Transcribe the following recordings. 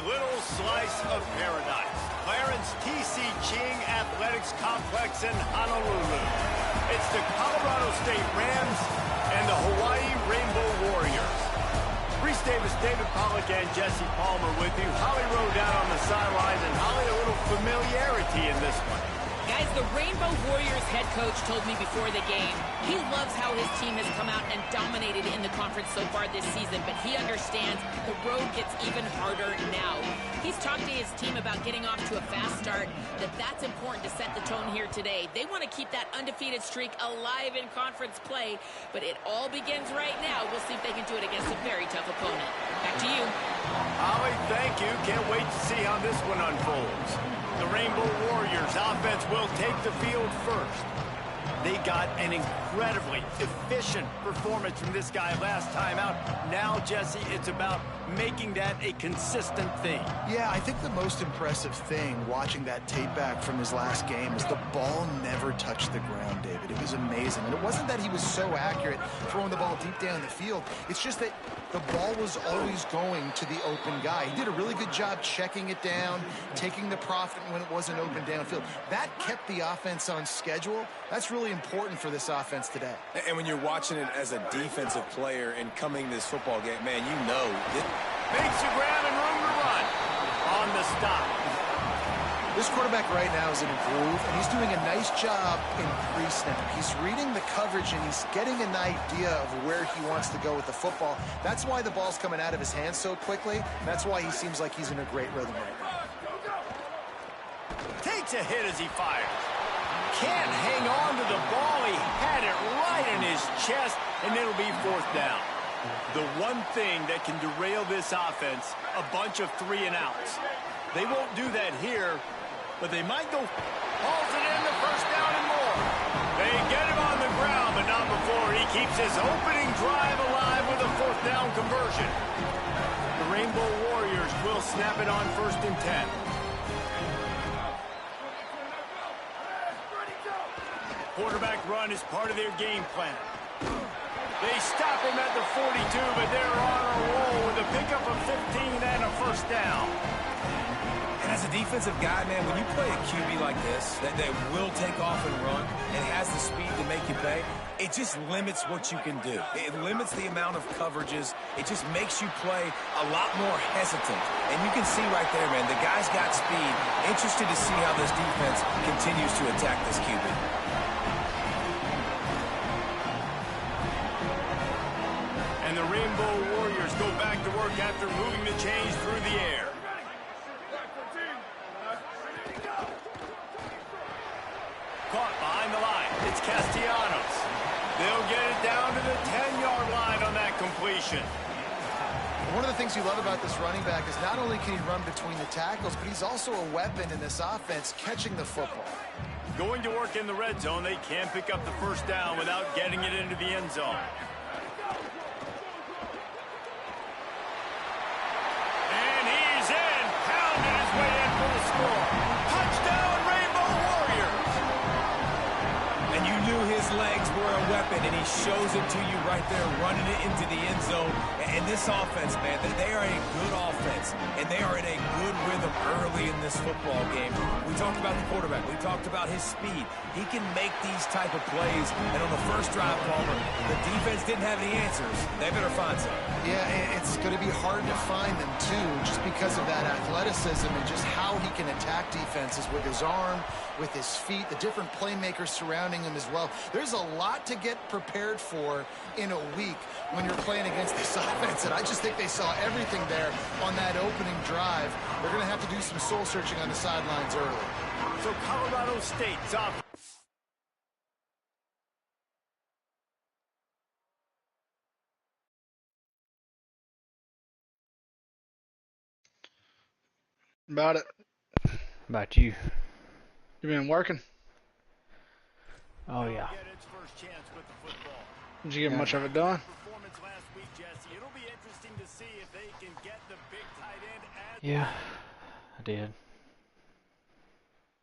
little slice of paradise. Clarence T.C. Ching Athletics Complex in Honolulu. It's the Colorado State Rams and the Hawaii Rainbow Warriors. Reese Davis, David Pollack, and Jesse Palmer with you. Holly Rowe down on the sidelines, and Holly, a little familiarity in this one. Guys, the Rainbow Warriors head coach told me before the game he loves how his team has come out and dominated in the conference so far this season, but he understands the road gets even harder now. He's talked to his team about getting off to a fast start, that's important to set the tone here today. They want to keep that undefeated streak alive in conference play, but it all begins right now. We'll see if they can do it against a very tough opponent. Back to you. Holly, thank you. Can't wait to see how this one unfolds. The Rainbow Warriors offense will take the field first. They got an incredibly efficient performance from this guy last time out. Now, Jesse, it's about making that a consistent thing. Yeah, I think the most impressive thing watching that tape back from his last game is the ball never touched the ground, David. It was amazing. And it wasn't that he was so accurate throwing the ball deep down the field. It's just that the ball was always going to the open guy. He did a really good job checking it down, taking the profit when it wasn't open downfield. That kept the offense on schedule. That's really important for this offense today. And when you're watching it as a defensive player and coming this football game, man, you know it. Makes the grab and room to run on the stop. This quarterback right now is in a groove, and he's doing a nice job in pre-snap. He's reading the coverage, and he's getting an idea of where he wants to go with the football. That's why the ball's coming out of his hands so quickly. That's why he seems like he's in a great rhythm right now. Takes a hit as he fires. Can't hang on to the ball. He had it right in his chest, and it'll be fourth down. The one thing that can derail this offense, a bunch of 3-and-outs. They won't do that here, but they might go. Hauls it in, the first down and more. They get him on the ground, but not before he keeps his opening drive alive with a fourth down conversion. The Rainbow Warriors will snap it on 1st and 10. Quarterback run is part of their game plan. They stop him at the 42, but they're on a roll with a pickup of 15 and a first down. And as a defensive guy, man, when you play a QB like this, that will take off and run and has the speed to make you pay, it just limits what you can do. It limits the amount of coverages. It just makes you play a lot more hesitant. And you can see right there, man, the guy's got speed. Interested to see how this defense continues to attack this QB. And the Rainbow Warriors go back to work after moving the chains through the air. Caught behind the line. It's Castellanos. They'll get it down to the 10-yard line on that completion. One of the things you love about this running back is not only can he run between the tackles, but he's also a weapon in this offense catching the football. Going to work in the red zone, they can pick up the first down without getting it into the end zone. And he's in. Pounded his way in for the score. Touchdown, Rainbow Warriors. And you knew his legs were a weapon, and he shows it to you right there, running it into the end zone. And this offense, man, they are a good offense, and they are in a good rhythm early in this football game. We talked about the quarterback. We talked about his speed. He can make these type of plays. And on the first drive, Palmer, the defense didn't have any answers. They better find some. Yeah, it's going to be hard to find them, too, just because of that athleticism and just how he can attack defenses with his arm, with his feet, the different playmakers surrounding him as well. There's a lot to get prepared for in a week when you're playing against this offense, and I just think they saw everything there on that opening drive. They're going to have to do some soul-searching on the sidelines early. So Colorado State's off. About it. About you. You been working? Oh, yeah. Did you get much of it done? Yeah, I did.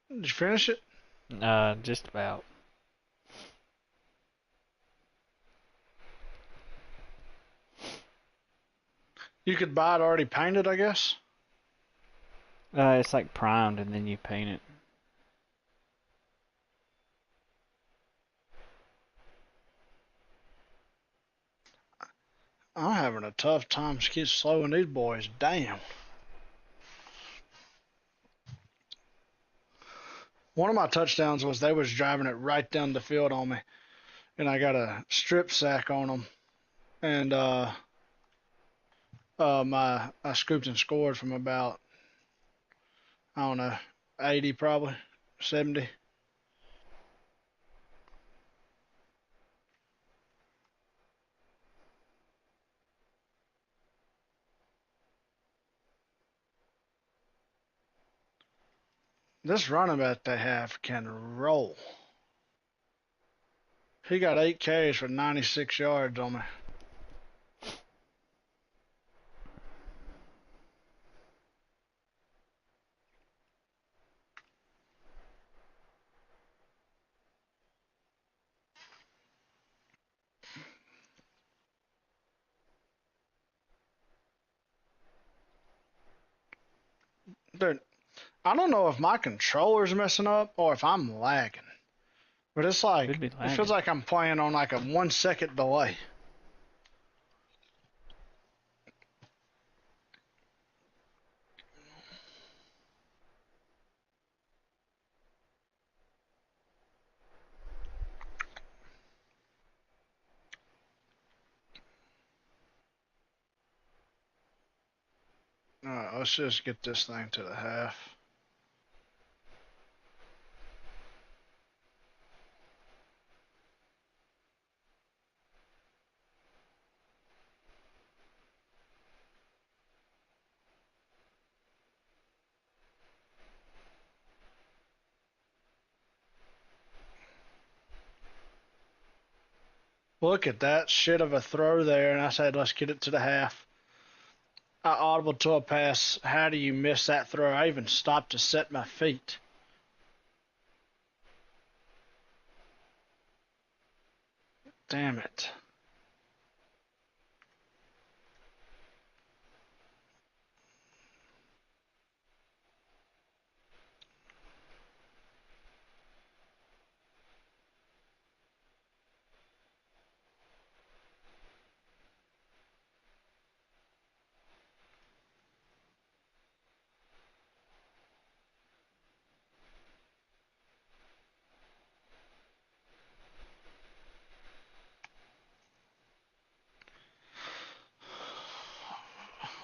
Did you finish it? Just about. You could buy it already painted, I guess? It's like primed and then you paint it. I'm having a tough time slowing these boys down. One of my touchdowns was they was driving it right down the field on me, and I got a strip sack on them, and I scooped and scored from about, I don't know, 80 probably, 70. This running back they have can roll. He got 8 carries for 96 yards on me. Dude, I don't know if my controller's messing up or if I'm lagging. But it's like, Could be it lagging. feels like I'm playing on like a 1 second delay. Alright, let's just get this thing to the half. Look at that shit of a throw there, and I said, let's get it to the half. I audible to a pass. How do you miss that throw? I even stopped to set my feet. Damn it.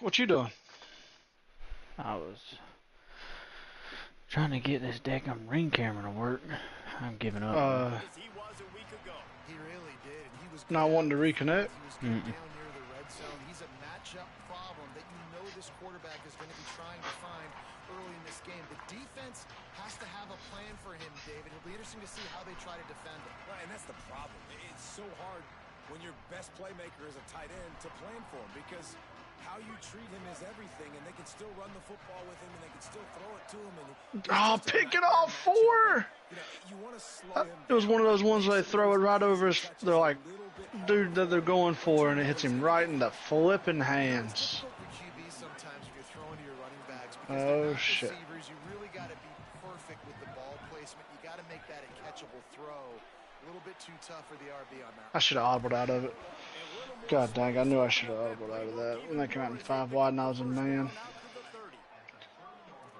What you doing? I was trying to get this daggum ring camera to work. I'm giving up. He really did. And he was Not good wanting to out of the reconnect? field. He was good down near the red zone. He's a matchup problem that you know this quarterback is going to be trying to find early in this game. The defense has to have a plan for him, David. It'll be interesting to see how they try to defend him. Right, and that's the problem. It's so hard when your best playmaker is a tight end to plan for him because how you treat him is everything, and they can still run the football with him, and they can still throw it to him. And Oh, pick it off 4! You want to slow him It was one of those ones where they down. throw it right over his, they're like, dude that they're going for, and it hits him right in the flipping hands. It's difficult for QBs sometimes if you're throwing to your running backs because Oh, they're not shit. receivers. You really got to be perfect with the ball placement. You got to make that a catchable throw. A little bit too tough for the RB on that. I should have audibled out of it. God dang, I knew I should have audibled out of that. When they came out in 5 wide and I was a man.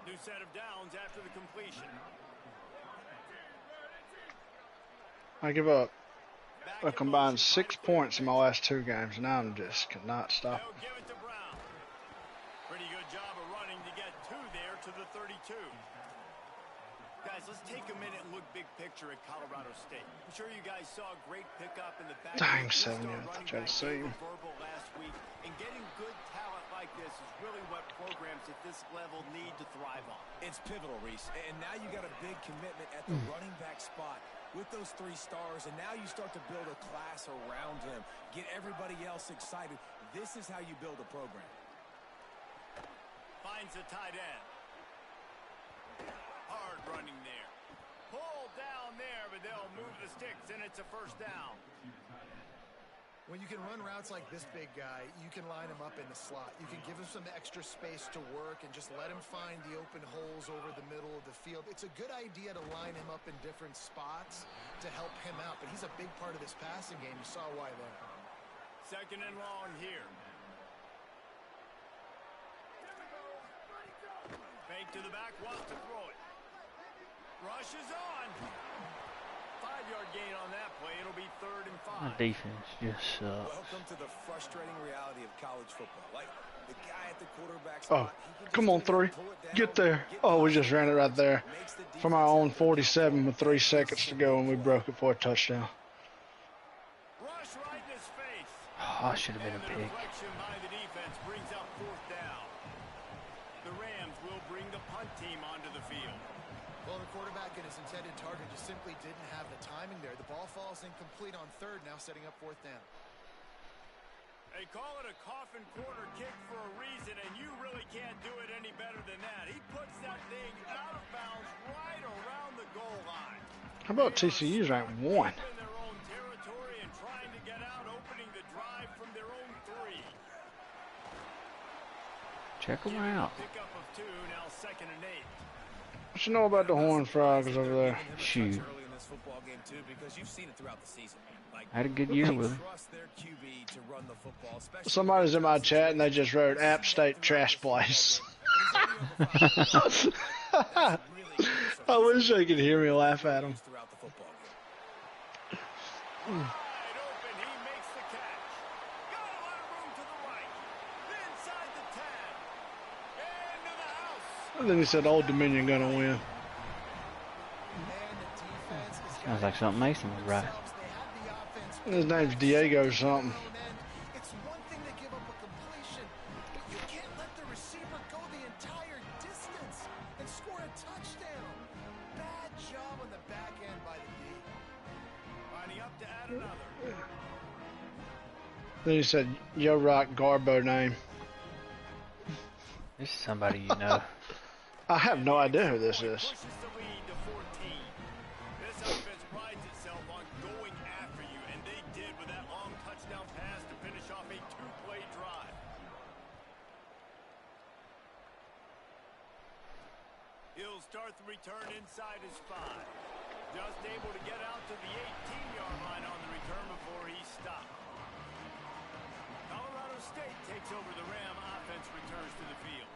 New set of downs after the completion. I give up a combined 6 points in my last 2 games, and now I just cannot stop. They'll give it to Brown. Pretty good job of running to get 2 there to the 32. Guys, let's take a minute and look big picture at Colorado State. I'm sure you guys saw a great pickup in the back. Dang, 7 yards. I tried to see him. Verbal last week, and getting good talent like this is really what programs at this level need to thrive on. It's pivotal, Reese, and now you got a big commitment at the running back spot with those 3 stars, and now you start to build a class around him, get everybody else excited. This is how you build a program. Finds the tight end. Hard running there. Pull down there, but they'll move the sticks, and it's a first down. When you can run routes like this big guy, you can line him up in the slot. You can give him some extra space to work and just let him find the open holes over the middle of the field. It's a good idea to line him up in different spots to help him out, but he's a big part of this passing game. You saw why there. Second and long here. Fake to the back, wants to throw it. Rush is on. 5-yard gain on that play. It'll be 3rd and 5. The defense just sucks. Welcome to the frustrating reality of college football. Like the guy at the quarterback Oh, spot, he can come on, just 3. pull it down, Get there. Oh, we just ran it right there. From our own 47 with 3 seconds to go, and we broke it for a touchdown. Rush right in his face. Oh, I should have been And a the pick. deflection by the defense brings up 4th down. The Rams will bring the punt team onto the field. Well, the quarterback and his intended target just simply didn't have the timing there. The ball falls incomplete on 3rd, now setting up 4th down. They call it a coffin corner kick for a reason, and you really can't do it any better than that. He puts that thing out of bounds right around the goal line. How about TCU's ranked 1? In their own territory and trying to get out, opening the drive from their own 3. Check them out. Pickup of 2, now 2nd and 8. What you know about the Horned Frogs over there? Shoot. early in this football game too, because you've seen it throughout the season. Like, I had a good year with him. trust their QB to run the football, especially Somebody's in my chat, and they just wrote App State Trash Place. I wish they could hear me laugh at them. throughout the football game. Wide open, he makes the catch. Got a lot of room to the right. Inside the 10. Into the house. And then he said Old Dominion gonna win. Man, the defense is Sounds like something Mason was right. They have the offense. His name's Diego or something. It's one thing to give up a completion, but you can't let the receiver go the entire distance and score a touchdown. Bad job on the back end by the D. Lining up to add another. Then he said Yo Rock Garbo name. This is somebody you know. I have no idea who this is. Pushes the lead to 14. This offense prides itself on going after you, and they did with that long touchdown pass to finish off a 2-play drive. He'll start the return inside his 5. Just able to get out to the 18-yard line on the return before he stopped. Colorado State takes over the Ram offense, returns to the field.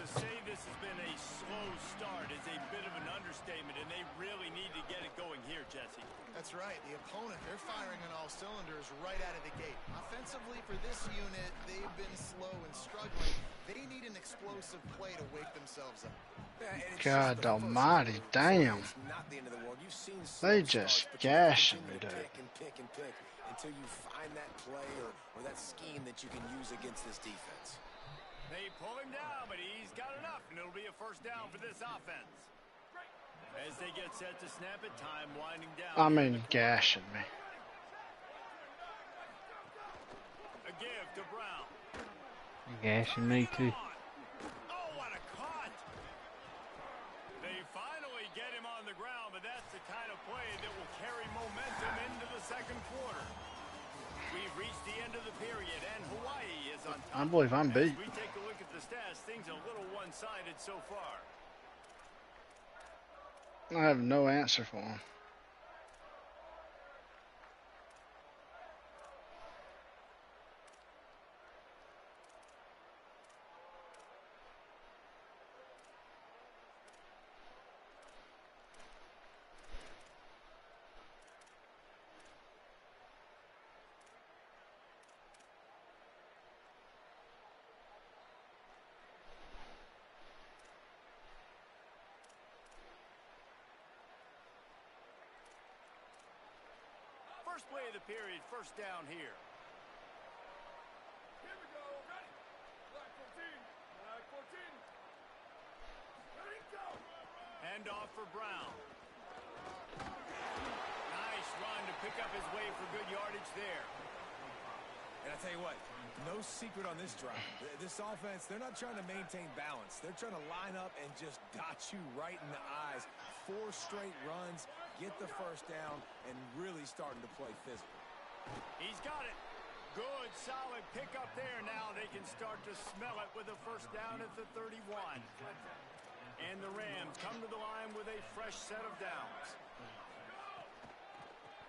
To say this has been a slow start is a bit of an understatement, and they really need to get it going here, Jesse. That's right. The opponent, they're firing on all cylinders right out of the gate. Offensively for this unit, they've been slow and struggling. They need an explosive play to wake themselves up. Yeah, and it's God just the first almighty, game. damn. It's not the end of the world. You've seen They slow just starts, but you gashing continue me, to dude. pick and pick and pick until you find that play or that scheme that you can use against this defense. They pull him down, but he's got enough, and it'll be a 1st down for this offense. As they get set to snap it, time winding down. I mean, gashing me. A give to Brown. Gashing me too. Oh, what a cut! They finally get him on the ground, but that's the kind of play that will carry momentum into the 2nd quarter. We've reached the end of the period, and Hawaii is on top. I believe I'm beat. As we take a look at the stats, things a little one-sided so far. I have no answer for him. First play of the period, 1st down here. Here we go. Ready. Black 14. Black 14. Ready, go. Hand off for Brown. Nice run to pick up his way for good yardage there. And I tell you what, no secret on this drive. This offense, they're not trying to maintain balance. They're trying to line up and just dot you right in the eyes. 4 straight runs, get the 1st down, and really starting to play physical. He's got it. Good, solid pickup there. Now they can start to smell it with a first down at the 31. And the Rams come to the line with a fresh set of downs.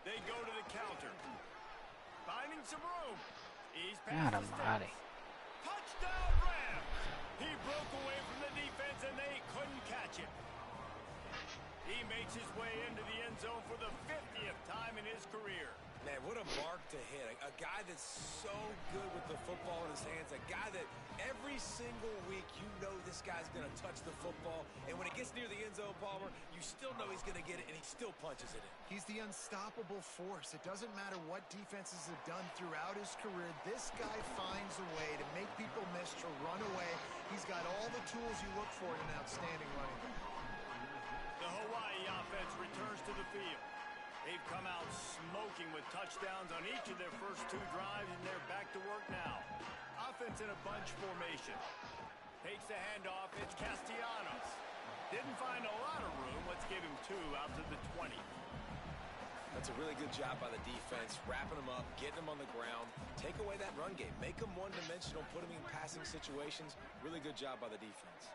They go to the counter. Finding some room. He's God past the almighty. sticks. Touchdown Rams. He broke away from the defense and they couldn't catch him. He makes his way into the end zone for the 50th time in his career. Man, what a mark to hit. A guy that's so good with the football in his hands. A guy that every single week you know this guy's going to touch the football. And when it gets near the end zone, Palmer, you still know he's going to get it, and he still punches it in. He's the unstoppable force. It doesn't matter what defenses have done throughout his career. This guy finds a way to make people miss, to run away. He's got all the tools you look for in an outstanding running back. The Hawaii offense returns to the field. They've come out smoking with touchdowns on each of their first 2 drives, and they're back to work now. Offense in a bunch formation. Takes the handoff. It's Castellanos. Didn't find a lot of room. Let's give him 2 out to the 20. That's a really good job by the defense, wrapping them up, getting them on the ground. Take away that run game. Make them one-dimensional, put them in passing situations. Really good job by the defense.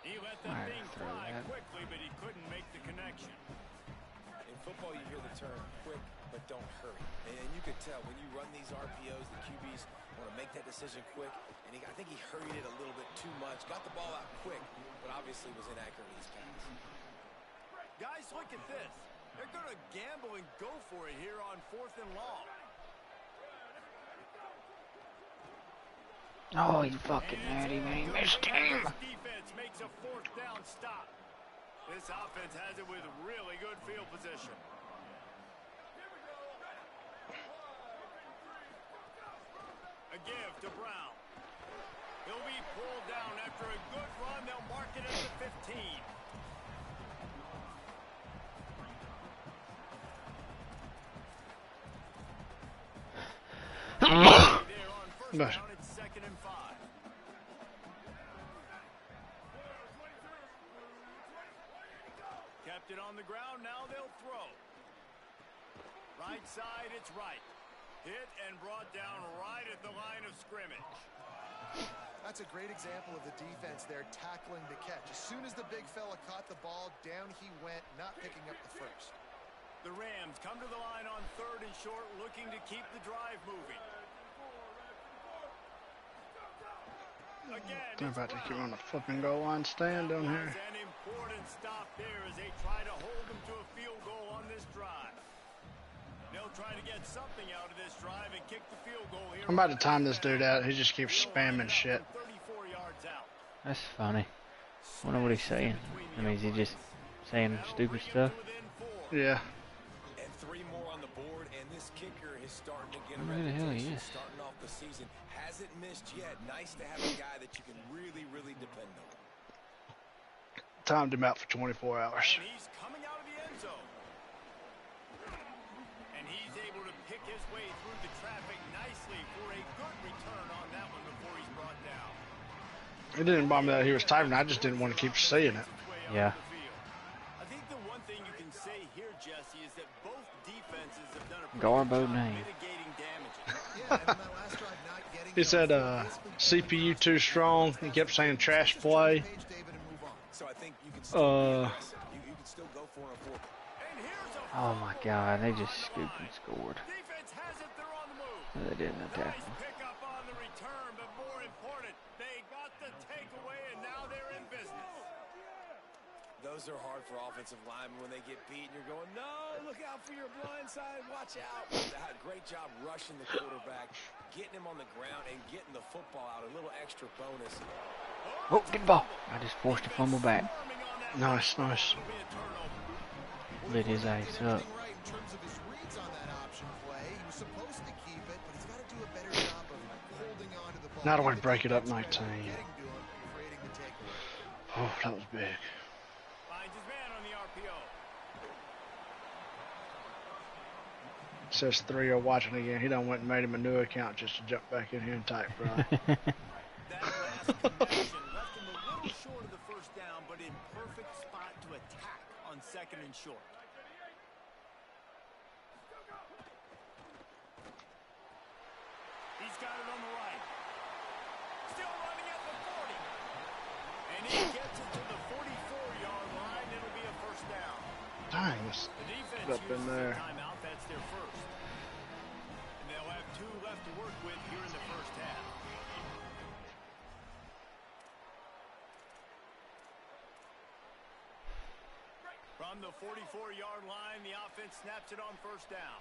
He let the thing fly quickly, but he couldn't make the connection. In football, you hear the term quick, but don't hurry. And you could tell when you run these RPOs, the QBs want to make that decision quick. And I think he hurried it a little bit too much. Got the ball out quick, but obviously was inaccurate in his pass. Guys, look at this. They're going to gamble and go for it here on 4th and long. Oh, you fucking nerdy, man. He missed him. Defense makes a 4th down stop. This offense has it with really good field position. A give to Brown. He'll be pulled down after a good run. They'll mark it at the 15. There on first down, it's 2nd and 5. Kept it on the ground, now they'll throw. Right side, it's right. Hit and brought down right at the line of scrimmage. That's a great example of the defense there tackling the catch. As soon as the big fella caught the ball, down he went, not picking up the first. The Rams come to the line on 3rd and short, looking to keep the drive moving. Again, They're about to get on the fucking goal line stand down here. An important stop there as they try to hold them to a field goal on this drive. They'll try to get something out of this drive and kick the field goal here. I'm about to time this dude out. He just keeps spamming shit. 34 yards out. That's funny. Wonder what he's saying. I mean, is he just saying stupid stuff? Yeah. And 3 more on the board, and this kicker is starting to get a Where the hell he reputation is? starting off the season. Hasn't missed yet. Nice to have a guy that you can really, really depend on. Timed him out for 24 hours. And he's coming out of the end zone. And he's able to pick his way through the traffic nicely for a good return on that one before he's brought down. It didn't bother me that he was timing. I just didn't want to keep seeing it. Yeah. I think the one thing you can say here, Jesse, is that both defenses have done a pretty Garbo good job name. mitigating damages. Yeah, and on that last drive, not getting He said CPU too strong. He kept saying trash play. So I think you can still be aggressive. You can still go for it. And here's a Oh my god, they just scooped and scored. defense has it, they're on the move. No, they didn't attack Nice him. pick up on the return, but more important, they got the takeaway, and now they're in business. Those are hard for offensive linemen when they get beat. You're going, no, look out for your blind side. Watch out. Great job rushing the quarterback, getting him on the ground, and getting the football out. A little extra bonus. Oh, good ball. I just forced a fumble back. Nice, nice. Lit his ass up. Right in terms of his reads on that option play. He was supposed to keep it, but he's got to do a better job of holding on to the ball. Now do I break it up 19? Getting to him, creating the takeaway. Oh, that was big. Finds his man on the RPO. Says 3 are watching again. He done went and made him a new account just to jump back in here and type, bro. That last connection left him a little short of the first down, but in perfect spot to attack on 2nd and short. He's got it on the right. Still running at the 40. And he gets it to the 44-yard line. It'll be a first down. Dang, it's The defense up in uses there. a timeout. That's their first. And they'll have 2 left to work with here in the first half. From the 44-yard line, the offense snaps it on first down.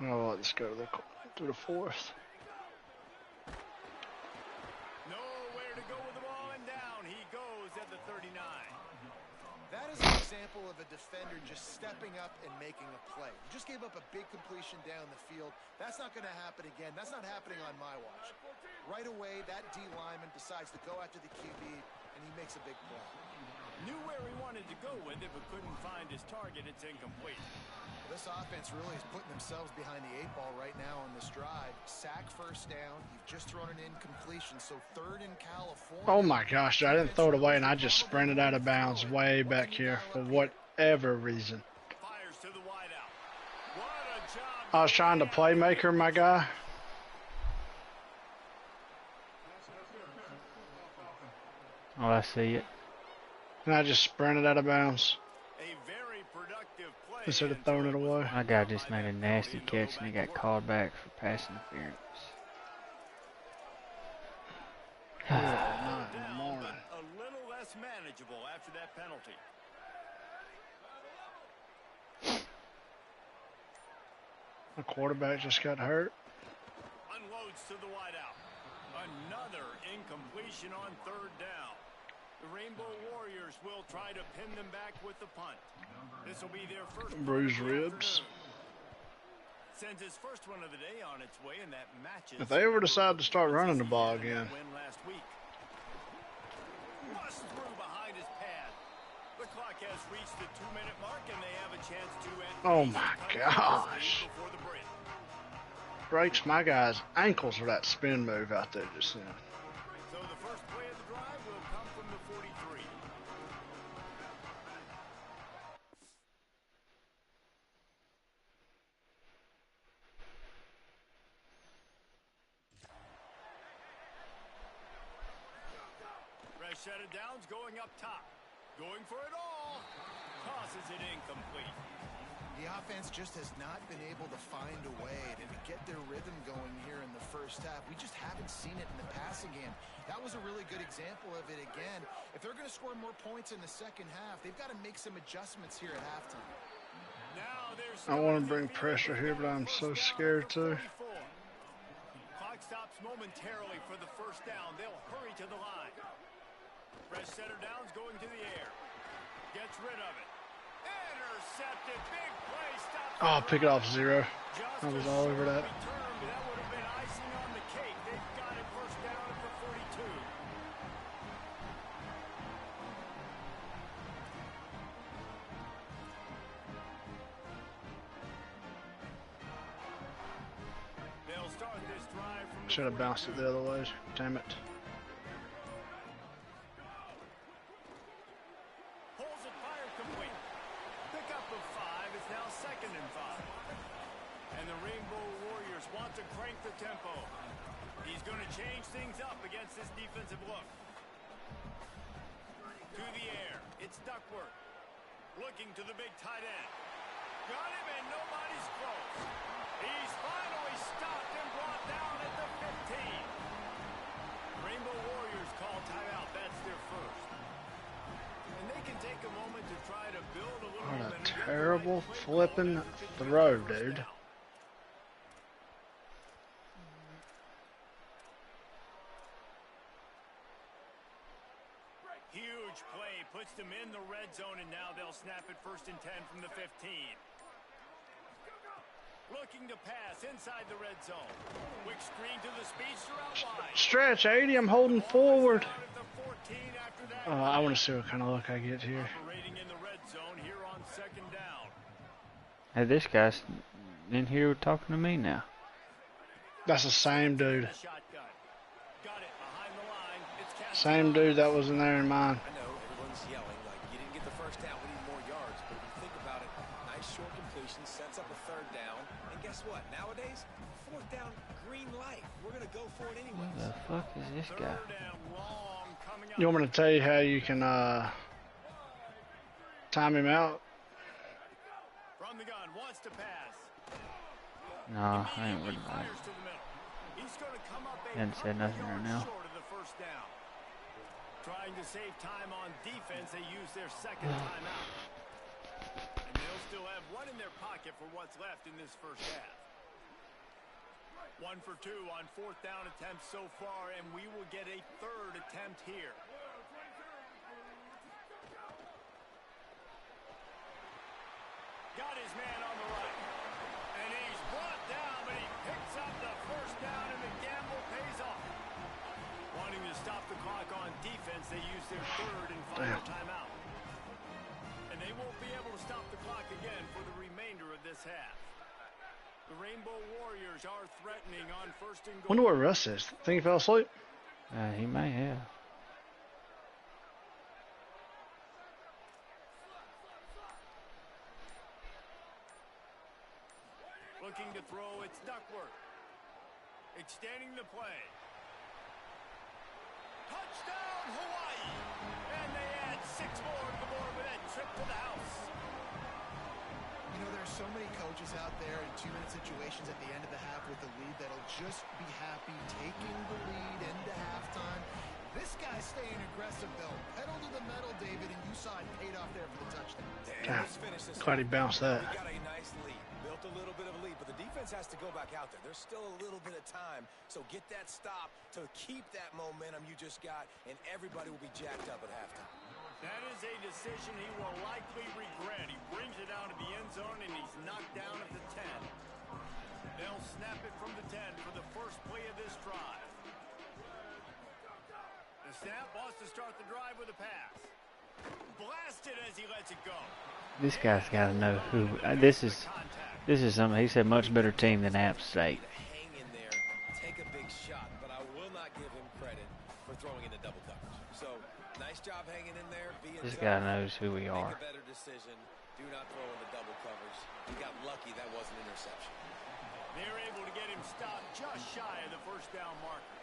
Oh, let's go to the fourth. Nowhere to go with the ball, and down he goes at the 39. That is an example of a defender just stepping up and making a play. You just gave up a big completion down the field. That's not going to happen again. That's not happening on my watch. Right away, that D lineman decides to go after the QB, and he makes a big play. Knew where he wanted to go with it, but couldn't find his target. It's incomplete. This offense really is putting themselves behind the 8 ball right now on this drive. Sack first down. You've just thrown an incompletion, so 3rd in California. Oh my gosh, I didn't throw it away and I just sprinted out of bounds way back here for whatever reason. Fires to the wideout. What a job. I was trying to playmaker my guy. Oh, I see it. And I just sprinted out of bounds. A very productive play. Instead of throwing it away. My guy just made a nasty catch and he got called back for pass interference. Not in the morning. A little less manageable after that penalty. The quarterback just got hurt. Unloads to the wideout. Another incompletion on 3rd down. The Rainbow Warriors will try to pin them back with the punt. This will be their first Bruised punt of the ribs. afternoon. Sends his first one of the day on its way, and that matches. If they ever decide to start running the ball He had in again. that win last week. Bust through behind his pad. The clock has reached the 2-minute mark, and they have a chance to end. Oh my gosh. Before the break. Breaks my guy's ankles with that spin move out there just now. So the first play of the drive will come from the 43. Fresh set of downs going up top. Going for it all. Tosses it incomplete. The offense just has not been able to find a way to get their rhythm going here in the first half. We just haven't seen it in the passing game. That was a really good example of it again. If they're going to score more points in the second half, they've got to make some adjustments here at halftime. Now there's I want to bring pressure here, but I'm so scared too. Clock stops momentarily for the first down. They'll hurry to the line. Fresh setter downs going to the air. Gets rid of it. Intercepted. Big play. Stops. Oh, pick it off 0. Just I was a all over short that. return, but that would have been icing on the cake. They've got it first down at the 42. They'll start this drive from the Should have bounced it the other way. Damn it. Pulls it, fired complete. Pickup of 5 is now 2nd and 5. And the Rainbow Warriors want to crank the tempo. He's going to change things up against this defensive look. To the air. It's Duckworth. Looking to the big tight end. Got him and nobody's close. He's finally stopped and brought down at the 15. Rainbow Warriors call timeout. That's their first. And they can take a moment to try to build a little What a momentum. terrible flipping throw, dude. Huge play puts them in the red zone, and now they'll snap it 1st and 10 from the 15. Looking to pass inside the red zone. Quick screen to the speedster out wide. Stretch 80, I'm holding forward. Out at the 14 after that. I want to see what kind of look I get here. Operating in the red zone here on 2nd down. Hey, this guy's in here talking to me now. That's the same dude. Shotgun. Got it behind the line. It's Castro. Same dude that was in there in mine. I know everyone's yelling like you didn't get the first down. We need more yards. But if you think about it, nice short completion. formation, sets up a third down. And guess what? Nowadays, fourth down, green light. We're going to go for it anyway. Who the fuck is this guy? Third and long coming up. You want me to tell you how you can time him out? From the gun, wants to pass. No, I ain't worried about it. Fires to the middle. He's going to come up a Hadn't said nothing right yard now. short of the first down. Trying to save time on defense, they use their second timeout. And they'll still have one in their pocket for what's left in this first half. 1 for 2 on fourth down attempts so far, and we will get a third attempt here. Got his man on the right. And he's brought down, but he picks up the first down, and the gamble pays off. Wanting to stop the clock on defense, they use their third and final timeout. And they won't be able to stop the clock again for the remainder of this half. The Rainbow Warriors are threatening on first and goal. Wonder where Russ is. Think he fell asleep? He may have. Looking to throw, it's Duckworth. Extending the play. Touchdown, Hawaii! And they add 6 more to the board with that trip to the house. You know, there are so many coaches out there in 2-minute situations at the end of the half with the lead that'll just be happy taking the lead into halftime. This guy's staying aggressive, though. Pedal to the metal, David, and you saw it paid off there for the touchdown. Let's finish this. Glad he bounced that. We got a nice lead. Built a little bit of a lead, but the defense has to go back out there. There's still a little bit of time, so get that stop to keep that momentum you just got, and everybody will be jacked up at halftime. That is a decision he will likely regret. He brings it down to the end zone, and he's knocked down at the 10. They'll snap it from the 10 for the first play of this drive. The snap wants to start the drive with a pass. Blasted as he lets it go. This guy's got to know who. This is something. He said much better team than App State. Hang in there, take a big shot, but I will not give him credit for throwing into double coverage. So, nice job hanging in there. This guy knows who we are. Make a better decision. Do not throw into double coverage. He got lucky that was an interception. They're able to get him stopped just shy of the first down marker.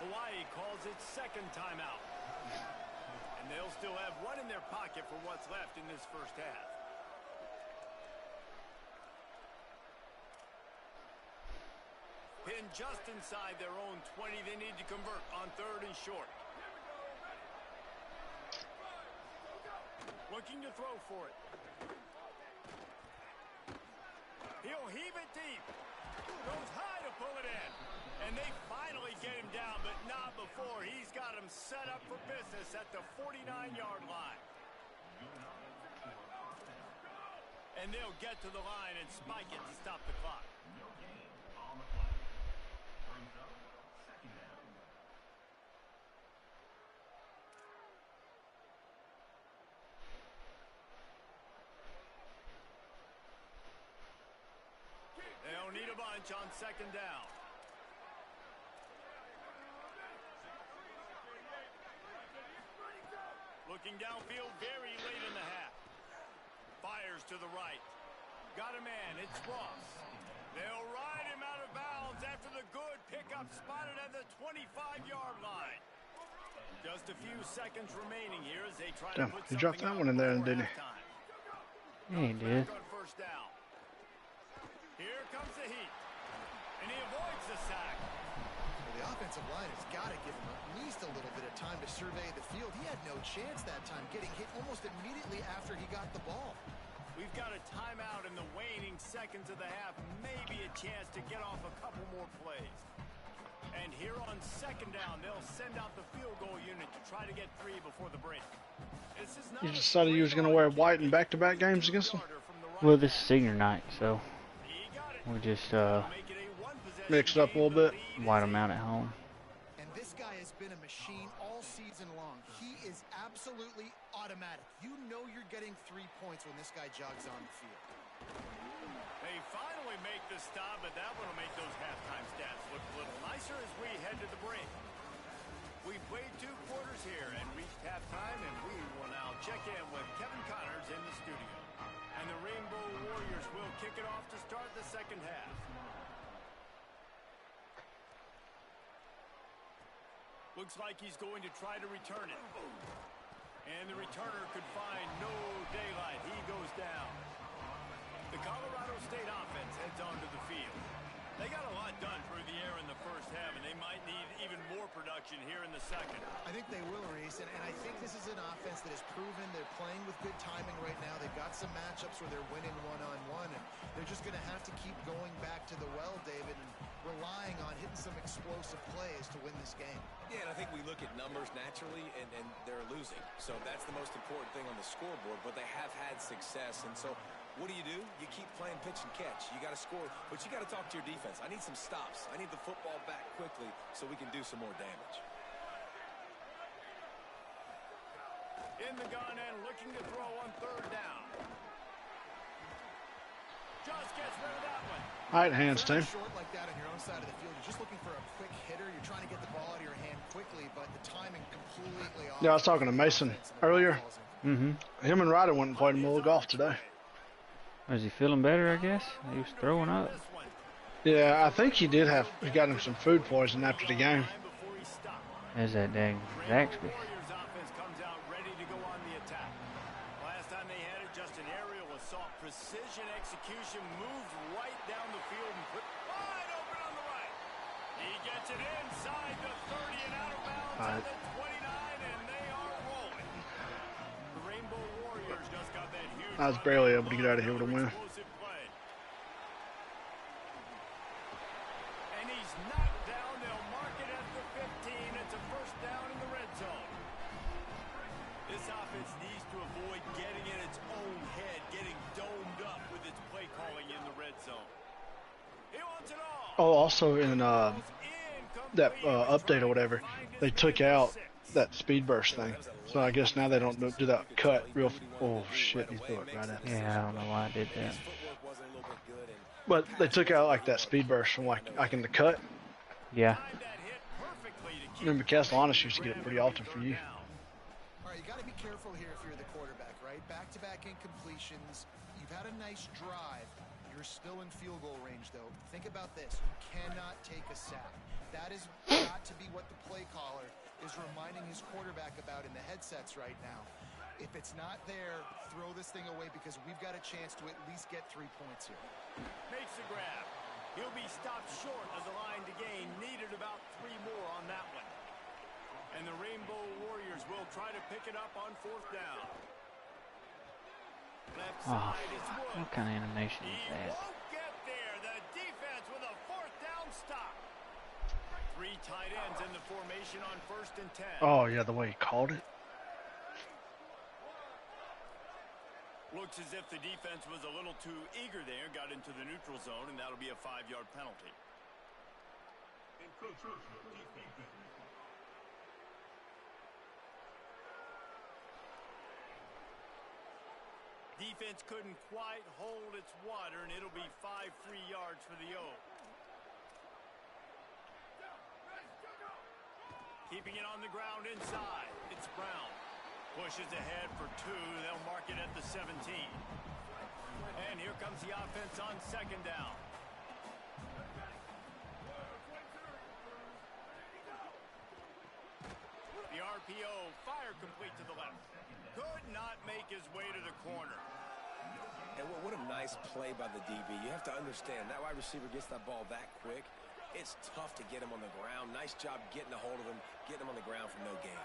Hawaii calls its second timeout. And they'll still have one in their pocket for what's left in this first half. Pinned just inside their own 20. They need to convert on third and short. Looking to throw for it. He'll heave it deep. Goes high to pull it in. And they finally get him down, but not before. He's got him set up for business at the 49-yard line. And they'll get to the line and spike it to stop the clock. They'll need a bunch on second down. Looking downfield very late in the half. Fires to the right. Got a man. It's Ross. They'll ride him out of bounds after the good pickup spotted at the 25-yard line. Just a few seconds remaining here as they try to put he dropped that one in there, didn't he? Yeah, he did. First down. Here comes the heat. And he avoids the sack. Well, the offensive line has got to give him at least a little bit of time to survey the field. He had no chance that time, getting hit almost immediately after he got the ball. We've got a timeout in the waning seconds of the half. Maybe a chance to get off a couple more plays. And here on second down, they'll send out the field goal unit to try to get 3 before the break. This is not You decided you was going to wear white in back-to-back games against them? Well, this is senior night, so we just Mixed up a little bit. white them out at home. And this guy has been a machine all season long. He is absolutely automatic. You know you're getting 3 points when this guy jogs on the field. They finally make the stop, but that one will make those halftime stats look a little nicer as we head to the break. We played 2 quarters here and reached halftime, and we will now check in with Kevin Connors in the studio. And the Rainbow Warriors will kick it off to start the second half. Looks like he's going to try to return it. And the returner could find no daylight. He goes down. The Colorado State offense heads onto the field. They got a lot done through the air in the first half, and they might need even more production here in the second. I think they will, Reese, and I think this is an offense that has proven they're playing with good timing right now. They've got some matchups where they're winning one-on-one, and they're just going to have to keep going back to the well, David, and relying on hitting some explosive plays to win this game. Yeah, and I think we look at numbers naturally, and they're losing. So that's the most important thing on the scoreboard, but they have had success, and so what do? You keep playing pitch and catch. You got to score, but you got to talk to your defense. I need some stops. I need the football back quickly so we can do some more damage. In the gun and looking to throw on third down. Just gets rid of that one. All right, hands team. Short like that on your own side of the field. You're just looking for a quick hitter. You're trying to get the ball out of your hand quickly, but the timing completely off. Yeah, I was talking to Mason earlier. Him and Ryder went and played a little golf today. Is he feeling better, I guess? He was throwing up. Yeah, I think he got him some food poisoning after the game. There's that dang Zaxby. Warriors offense comes out ready to go on the attack. Last time they had it, just an aerial assault. Precision execution, moves right down the field and put wide open on the right. He gets it inside the 30 and out of bounds at the 29, and they are rolling. The Rainbow Warriors just got that huge. I was barely able to get out of here with a win. Explosive play. And he's knocked down. They'll mark it at the 15. It's a first down in the red zone. This offense needs to avoid getting in its own head, getting domed up with its play calling in the red zone. He wants it all. Oh, also in that update or whatever, they took out that speed burst thing. So I guess now they don't do that cut real. Oh shit! He threw it right at me. Yeah, I don't know why I did that. But they took out like that speed burst from like in the cut. Yeah. Remember, Castellanos used to get it pretty often for you. All right, you got to be careful here if you're the quarterback, right? Back-to-back incompletions. You've had a nice drive. You're still in field goal range, though. Think about this. You cannot take a sack. That has got to be what the play caller is reminding his quarterback about in the headsets right now. If it's not there, throw this thing away because we've got a chance to at least get 3 points here. Makes the grab. He'll be stopped short of the line to gain. Needed about 3 more on that one. And the Rainbow Warriors will try to pick it up on fourth down. Left Oh, side is fuck. Wood. What kind of animation is He that? won't get there. The defense with a fourth down stop. 3 tight ends in the formation on 1st and 10. Oh yeah, the way he called it. Looks as if the defense was a little too eager there, got into the neutral zone, and that'll be a 5-yard penalty. Defense couldn't quite hold its water, and it'll be 5 free yards for the O. Keeping it on the ground inside. It's Brown. Pushes ahead for 2. They'll mark it at the 17. And here comes the offense on 2nd down. The RPO, fire complete to the left. Could not make his way to the corner. And what a nice play by the DB. You have to understand, that wide receiver gets that ball that quick. It's tough to get him on the ground. Nice job getting a hold of him, getting him on the ground for no gain.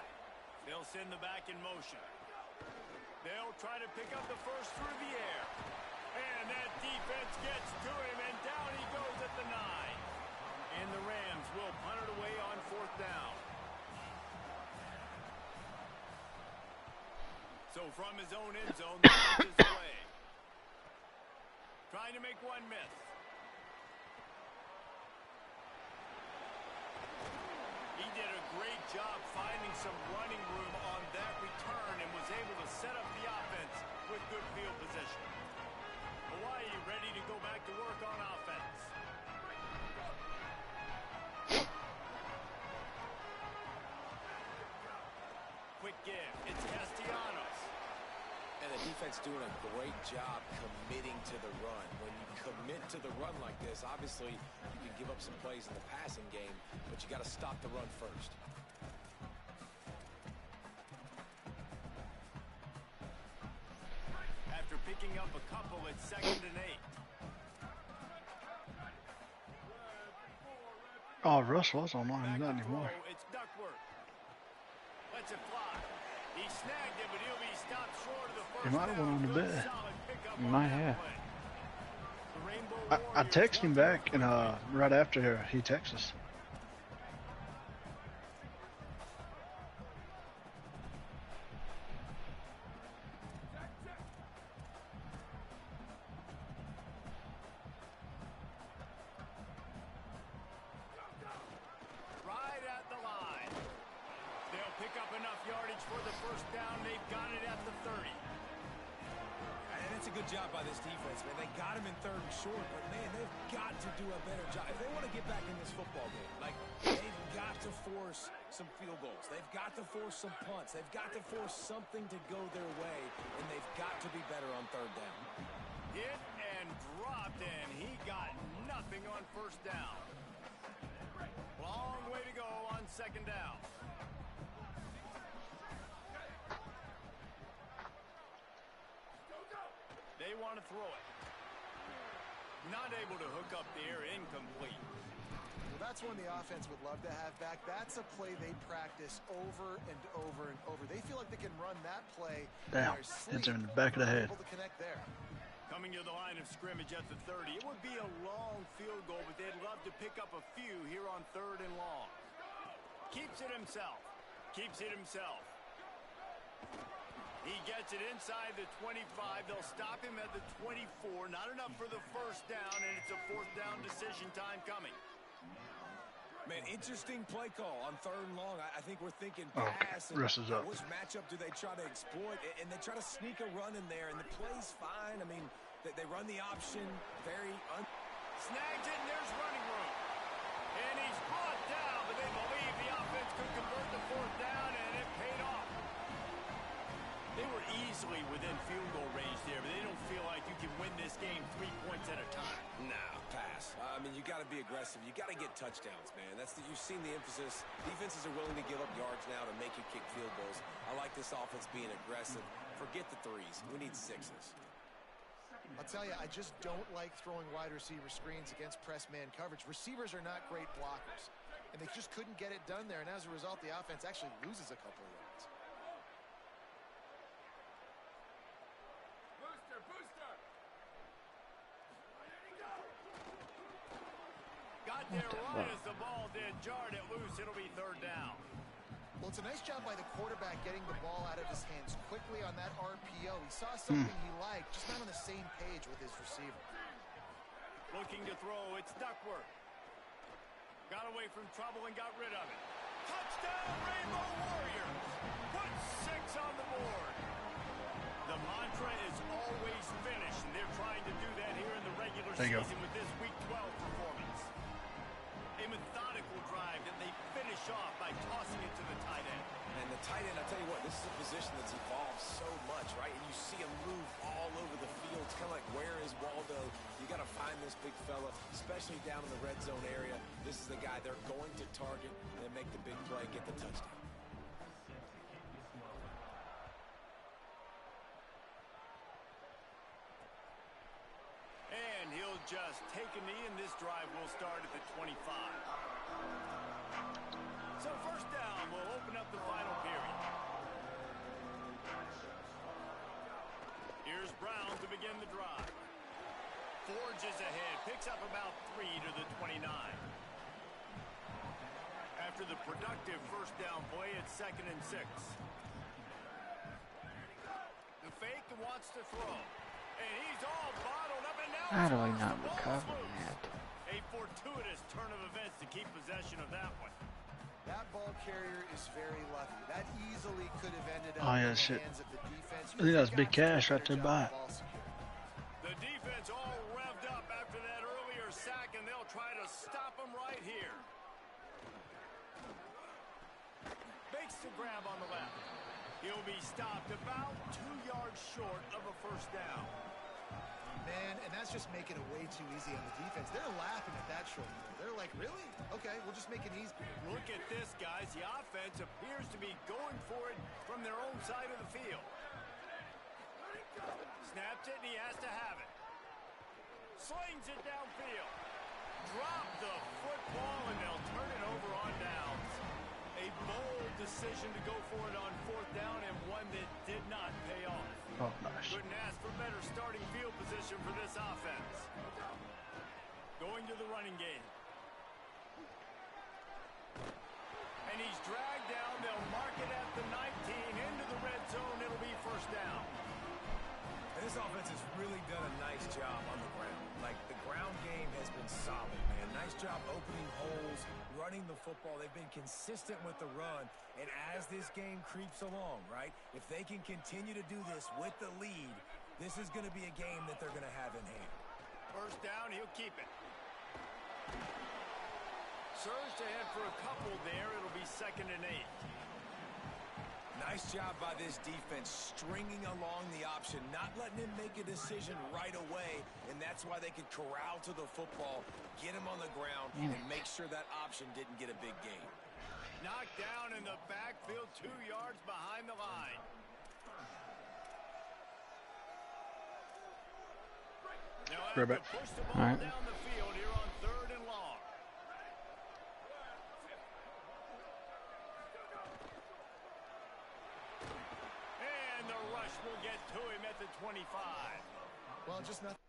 They'll send the back in motion. They'll try to pick up the first through the air. And that defense gets to him, and down he goes at the 9. And the Rams will punt it away on 4th down. So from his own end zone, the punt is away. Trying to make one miss. He did a great job finding some running room on that return and was able to set up the offense with good field position. Hawaii ready to go back to work on offense. Quick give. It's Castellanos. And the defense doing a great job committing to the run. When you commit to the run like this, obviously you can give up some plays in the passing game, but you got to stop the run first. After picking up a couple, it's 2nd and 8. Oh, Russell was online, not anymore. It's Duckworth. Lets it fly. He snagged it, but he'll be stopped short of the first He might have went on to bed. He might have. I texted him back, and right after he texted us. Right at the line. They'll pick up enough yardage for the first down. They've got it at the 30. And it's a good job by this defense, man. They got him in 3rd and short, but, man, they've got to do a better job. If they want to get back in this football game, like, they've got to force some field goals. They've got to force some punts. They've got to force something to go their way, and they've got to be better on 3rd down. Hit and dropped, and he got nothing on 1st down. Long way to go on 2nd down. They want to throw it. Not able to hook up the air, incomplete. Well, that's one the offense would love to have back. That's a play they practice over and over and over. They feel like they can run that play. Damn, hits him in the back of the head. Able to connect there. Coming to the line of scrimmage at the 30. It would be a long field goal, but they'd love to pick up a few here on 3rd and long. Keeps it himself. Keeps it himself. He gets it inside the 25. They'll stop him at the 24. Not enough for the first down, and it's a 4th down decision time coming. Man, interesting play call on 3rd and long. I think we're thinking Oh, pass. And Russ is up. which matchup do they try to exploit? And they try to sneak a run in there, and the play's fine. I mean, they run the option very Snags it, and there's running room. And he's brought down, but they believe the offense could convert the 4th down, and it paid off. They were easily within field goal range there, but they don't feel like you can win this game 3 points at a time. Nah, pass. I mean, you got to be aggressive. You got to get touchdowns, man. You've seen the emphasis. Defenses are willing to give up yards now to make you kick field goals. I like this offense being aggressive. Forget the 3s. We need 6s. I'll tell you, I just don't like throwing wide receiver screens against press man coverage. Receivers are not great blockers, and they just couldn't get it done there, and as a result, the offense actually loses a couple of yards. Booster. Got there right as the ball did. Jarred it loose. It'll be 3rd down. Well, it's a nice job by the quarterback getting the ball out of his hands quickly on that RPO. He saw something he liked, just not on the same page with his receiver. Looking to throw. It's Duckworth. Got away from trouble and got rid of it. Touchdown, Rainbow Warriors. Put 6 on the board. The mantra is always finish, and they're trying to do that here in the regular season with this Week 12 performance. A methodical drive that they finish off by tossing it to the tight end. And the tight end, I tell you what, this is a position that's evolved so much, right? And you see him move all over the field. It's kind of like, where is Waldo? You got to find this big fella, especially down in the red zone area. This is the guy they're going to target and make the big play, get the touchdown. And he'll just take a knee, and this drive will start at the 25. So 1st down will open up the final period. Here's Brown to begin the drive. Forges ahead, picks up about 3 to the 29. After the productive 1st down play, it's 2nd and 6. The fake wants to throw. And he's all bottled up, and now How do I not recover that? a fortuitous turn of events to keep possession of that one. That ball carrier is very lucky. That easily could have ended up Oh, yeah, in the shit. hands of the defense. I think that was Big Cash right there by it. The defense all revved up after that earlier sack, and they'll try to stop him right here. Makes the grab on the left. He'll be stopped about 2 yards short of a first down. Man, and that's just making it way too easy on the defense. They're laughing at that short field. They're like, really? Okay, we'll just make it easy. Look at this, guys. The offense appears to be going for it from their own side of the field. Snaps it, and he has to have it. Slings it downfield. Drop the football, and they'll turn it over on downs. A bold decision to go for it on fourth down, and one that did not pay off. Oh, nice. Couldn't ask for better starting field position for this offense. Going to the running game. And he's dragged down. They'll mark it at the 19. Into the red zone. It'll be first down. And this offense has really done a nice job on the ground. Like, the ground game has been solid, man. Nice job opening holes, running the football. They've been consistent with the run. And as this game creeps along, right, if they can continue to do this with the lead, this is going to be a game that they're going to have in hand. First down, he'll keep it. Surged ahead for a couple there. It'll be 2nd and 8. Nice job by this defense stringing along the option, not letting him make a decision right away, and that's why they could corral to the football, get him on the ground, and make sure that option didn't get a big gain. Knocked down in the backfield, 2 yards behind the line. Now have to push the ball down the field here on 3rd and long. And the rush will get to him at the 25. Well, just nothing.